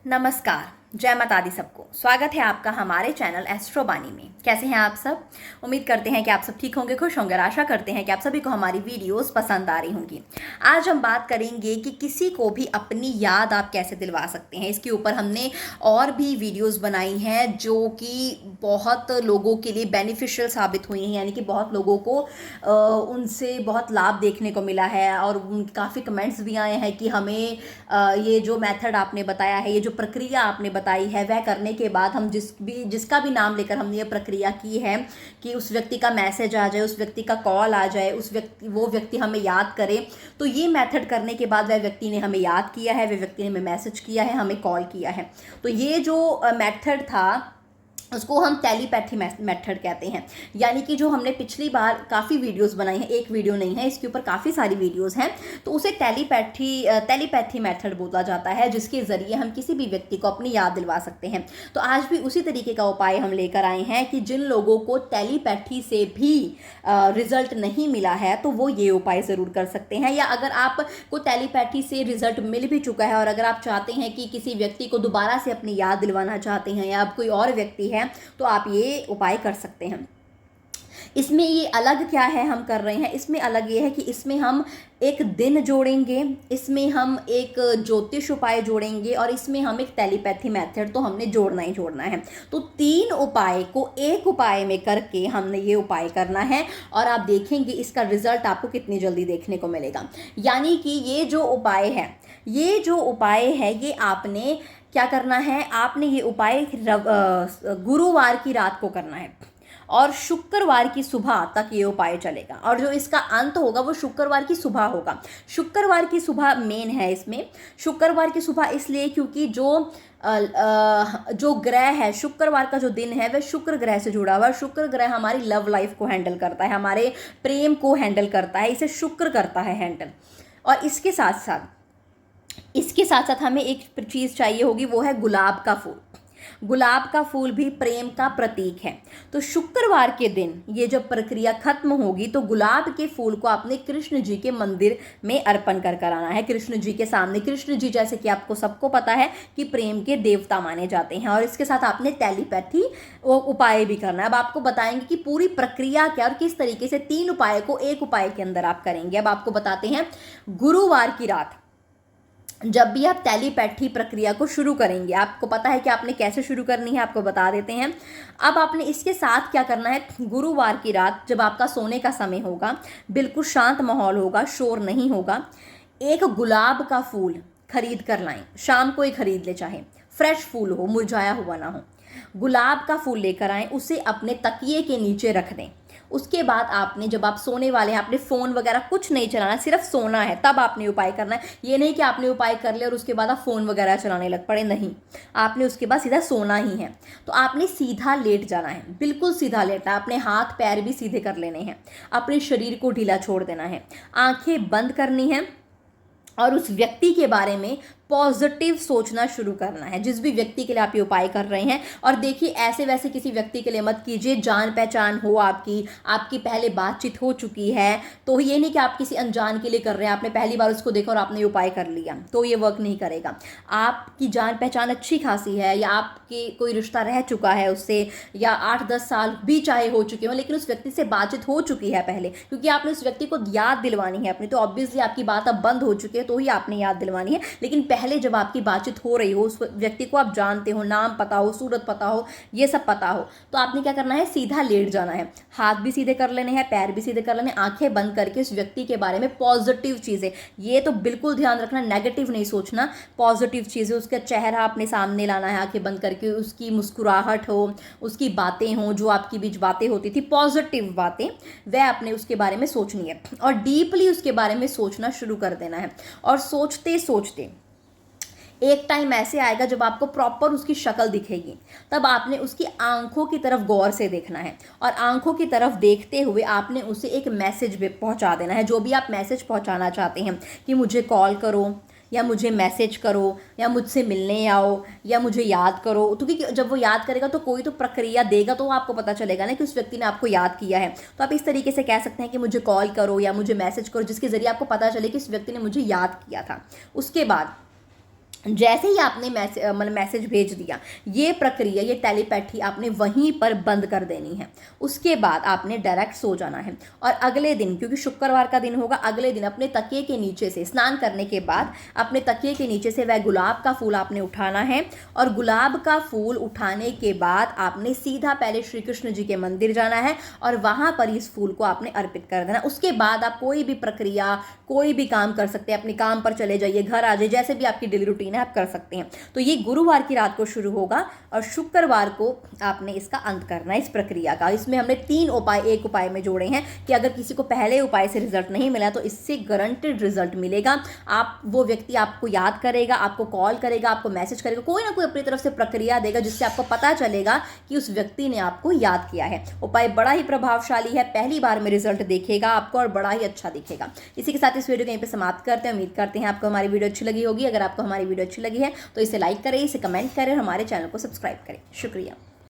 नमस्कार। जय माता दी सबको। स्वागत है आपका हमारे चैनल एस्ट्रो बानी में। कैसे हैं आप सब? उम्मीद करते हैं कि आप सब ठीक होंगे, खुश होंगे और आशा करते हैं कि आप सभी को हमारी वीडियोस पसंद आ रही होंगी। आज हम बात करेंगे कि किसी को भी अपनी याद आप कैसे दिलवा सकते हैं। इसके ऊपर हमने और भी वीडियोस बनाई हैं जो कि बहुत लोगों के लिए बेनिफिशियल साबित हुई हैं, यानी कि बहुत लोगों को उनसे बहुत लाभ देखने को मिला है और काफ़ी कमेंट्स भी आए हैं कि हमें ये जो मेथड आपने बताया है, ये जो प्रक्रिया आपने बताई है, वह करने के बाद हम जिसका भी नाम लेकर हमने ये प्रक्रिया की है कि उस व्यक्ति का मैसेज आ जाए, उस व्यक्ति का कॉल आ जाए, वो व्यक्ति हमें याद करे। तो ये मेथड करने के बाद वह व्यक्ति ने हमें याद किया है, वह व्यक्ति ने हमें मैसेज किया है, हमें कॉल किया है। तो ये जो मेथड था उसको हम टेलीपैथी मेथड कहते हैं। यानी कि जो हमने पिछली बार काफ़ी वीडियोस बनाई हैं, एक वीडियो नहीं है, इसके ऊपर काफ़ी सारी वीडियोस हैं, तो उसे टेलीपैथी मेथड बोला जाता है, जिसके ज़रिए हम किसी भी व्यक्ति को अपनी याद दिलवा सकते हैं। तो आज भी उसी तरीके का उपाय हम लेकर आए हैं कि जिन लोगों को टेलीपैथी से भी रिजल्ट नहीं मिला है तो वो ये उपाय ज़रूर कर सकते हैं। या अगर आपको टेलीपैथी से रिजल्ट मिल भी चुका है और अगर आप चाहते हैं कि किसी व्यक्ति को दोबारा से अपनी याद दिलवाना चाहते हैं या आप कोई और व्यक्ति है तो आप ये उपाय कर सकते हैं। इसमें ये अलग क्या है हम कर रहे हैं, इसमें अलग ये है कि इसमें हम एक दिन जोड़ेंगे, इसमें हम एक ज्योतिष उपाय जोड़ेंगे और इसमें हम एक टेलीपैथी मेथड तो हमने जोड़ना ही जोड़ना है। तो 3 उपाय को एक उपाय में करके हमने ये उपाय करना है और आप देखेंगे इसका रिजल्ट आपको कितनी जल्दी देखने को मिलेगा। यानी कि ये जो उपाय है ये आपने क्या करना है, आपने ये उपाय गुरुवार की रात को करना है और शुक्रवार की सुबह तक ये उपाय चलेगा और जो इसका अंत होगा वो शुक्रवार की सुबह होगा। शुक्रवार की सुबह मेन है इसमें। शुक्रवार की सुबह इसलिए क्योंकि जो ग्रह है, शुक्रवार का जो दिन है वह शुक्र ग्रह से जुड़ा हुआ है। शुक्र ग्रह हमारी लव लाइफ को हैंडल करता है, हमारे प्रेम को हैंडल करता है, इसे शुक्र करता है हैंडल। और इसके साथ साथ हमें एक चीज़ चाहिए होगी, वो है गुलाब का फूल। गुलाब का फूल भी प्रेम का प्रतीक है। तो शुक्रवार के दिन ये जब प्रक्रिया खत्म होगी तो गुलाब के फूल को आपने कृष्ण जी के मंदिर में अर्पण कर आना है, कृष्ण जी के सामने। कृष्ण जी जैसे कि आपको सबको पता है कि प्रेम के देवता माने जाते हैं। और इसके साथ आपने टेलीपैथी उपाय भी करना है। अब आपको बताएंगे कि पूरी प्रक्रिया क्या और किस तरीके से 3 उपाय को एक उपाय के अंदर आप करेंगे। अब आपको बताते हैं, गुरुवार की रात जब भी आप टेलीपैथी प्रक्रिया को शुरू करेंगे, आपको पता है कि आपने कैसे शुरू करनी है, आपको बता देते हैं। अब आपने इसके साथ क्या करना है, गुरुवार की रात जब आपका सोने का समय होगा, बिल्कुल शांत माहौल होगा, शोर नहीं होगा, एक गुलाब का फूल खरीद कर लाएं। शाम को ही खरीद ले, चाहे फ्रेश फूल हो, मुरझाया हुआ ना हो। गुलाब का फूल लेकर आएं, उसे अपने तकिए के नीचे रख दें। उसके बाद आपने, जब आप सोने वाले हैं, आपने फ़ोन वगैरह कुछ नहीं चलाना, सिर्फ सोना है, तब आपने उपाय करना है। ये नहीं कि आपने उपाय कर लिया और उसके बाद आप फ़ोन वगैरह चलाने लग पड़े, नहीं। आपने उसके बाद सीधा सोना ही है। तो आपने सीधा लेट जाना है, बिल्कुल सीधा लेटना है। अपने हाथ पैर भी सीधे कर लेने हैं, अपने शरीर को ढीला छोड़ देना है, आंखें बंद करनी है और उस व्यक्ति के बारे में पॉजिटिव सोचना शुरू करना है, जिस भी व्यक्ति के लिए आप ये उपाय कर रहे हैं। और देखिए, ऐसे वैसे किसी व्यक्ति के लिए मत कीजिए, जान पहचान हो आपकी पहले बातचीत हो चुकी है। तो ये नहीं कि आप किसी अनजान के लिए कर रहे हैं, आपने पहली बार उसको देखा और आपने ये उपाय कर लिया, तो ये वर्क नहीं करेगा। आपकी जान पहचान अच्छी खासी है या आपके कोई रिश्ता रह चुका है उससे, या 8-10 साल भी चाहे हो चुके हो, लेकिन उस व्यक्ति से बातचीत हो चुकी है पहले, क्योंकि आपने उस व्यक्ति को याद दिलवानी है अपनी, तो ऑब्वियसली आपकी बात अब बंद हो चुकी है, तो ही आपने याद दिलवानी है। लेकिन पहले जब आपकी बातचीत हो रही हो, उस व्यक्ति को आप जानते हो, नाम पता हो, सूरत पता हो, ये सब पता हो, तो आपने क्या करना है, सीधा लेट जाना है। हाथ भी सीधे कर लेने हैं, पैर भी सीधे कर लेने, आंखें बंद करके उस व्यक्ति के बारे में पॉजिटिव चीज़ें, ये तो बिल्कुल ध्यान रखना, नेगेटिव नहीं सोचना, पॉजिटिव चीज़ें, उसका चेहरा अपने सामने लाना है, आंखें बंद करके उसकी मुस्कुराहट हो, उसकी बातें हों, जो आपकी बीच बातें होती थी, पॉजिटिव बातें, वह अपने उसके बारे में सोचनी है और डीपली उसके बारे में सोचना शुरू कर देना है। और सोचते सोचते एक टाइम ऐसे आएगा जब आपको प्रॉपर उसकी शक्ल दिखेगी, तब आपने उसकी आंखों की तरफ गौर से देखना है और आंखों की तरफ देखते हुए आपने उसे एक मैसेज भी पहुंचा देना है, जो भी आप मैसेज पहुंचाना चाहते हैं, कि मुझे कॉल करो या मुझे मैसेज करो या मुझसे मिलने आओ या मुझे याद करो। क्योंकि जब वो याद करेगा तो कोई तो प्रक्रिया देगा, तो आपको पता चलेगा ना कि उस व्यक्ति ने आपको याद किया है। तो आप इस तरीके से कह सकते हैं कि मुझे कॉल करो या मुझे मैसेज करो, जिसके ज़रिए आपको पता चले कि इस व्यक्ति ने मुझे याद किया था। उसके बाद जैसे ही आपने मैसेज भेज दिया, ये प्रक्रिया, ये टेलीपैथी आपने वहीं पर बंद कर देनी है। उसके बाद आपने डायरेक्ट सो जाना है और अगले दिन, क्योंकि शुक्रवार का दिन होगा, अगले दिन अपने तकिए के नीचे से, स्नान करने के बाद अपने तकिए के नीचे से वह गुलाब का फूल आपने उठाना है और गुलाब का फूल उठाने के बाद आपने सीधा पहले श्री कृष्ण जी के मंदिर जाना है और वहाँ पर इस फूल को आपने अर्पित कर देना। उसके बाद आप कोई भी प्रक्रिया, कोई भी काम कर सकते हैं, अपने काम पर चले जाइए, घर आ जाइए, जैसे भी आपकी डेली रूटीन आप कर सकते हैं। तो ये गुरुवार की रात को शुरू होगा और शुक्रवार को आपने इसका अंत करना है, इस प्रक्रिया का। इसमें हमने 3 उपाय एक उपाय में जोड़े हैं कि अगर किसी को पहले उपाय से रिजल्ट नहीं मिला तो इससे गारंटेड रिजल्ट मिलेगा। वो व्यक्ति आपको याद करेगा, आपको कॉल करेगा, आपको मैसेज करेगा, कोई ना कोई अपनी तरफ से प्रक्रिया देगा जिससे आपको पता चलेगा कि उस व्यक्ति ने आपको याद किया है। उपाय बड़ा ही प्रभावशाली है, पहली बार में रिजल्ट दिखेगा आपको और बड़ा ही अच्छा दिखेगा। इसी के साथ इस वीडियो को यहीं पे समाप्त करते हैं। उम्मीद करते हैं आपको हमारी वीडियो अच्छी लगी होगी। अगर आपको हमारी वीडियो अच्छी लगी है तो इसे लाइक करें, इसे कमेंट करें और हमारे चैनल को सब्सक्राइब करें। शुक्रिया।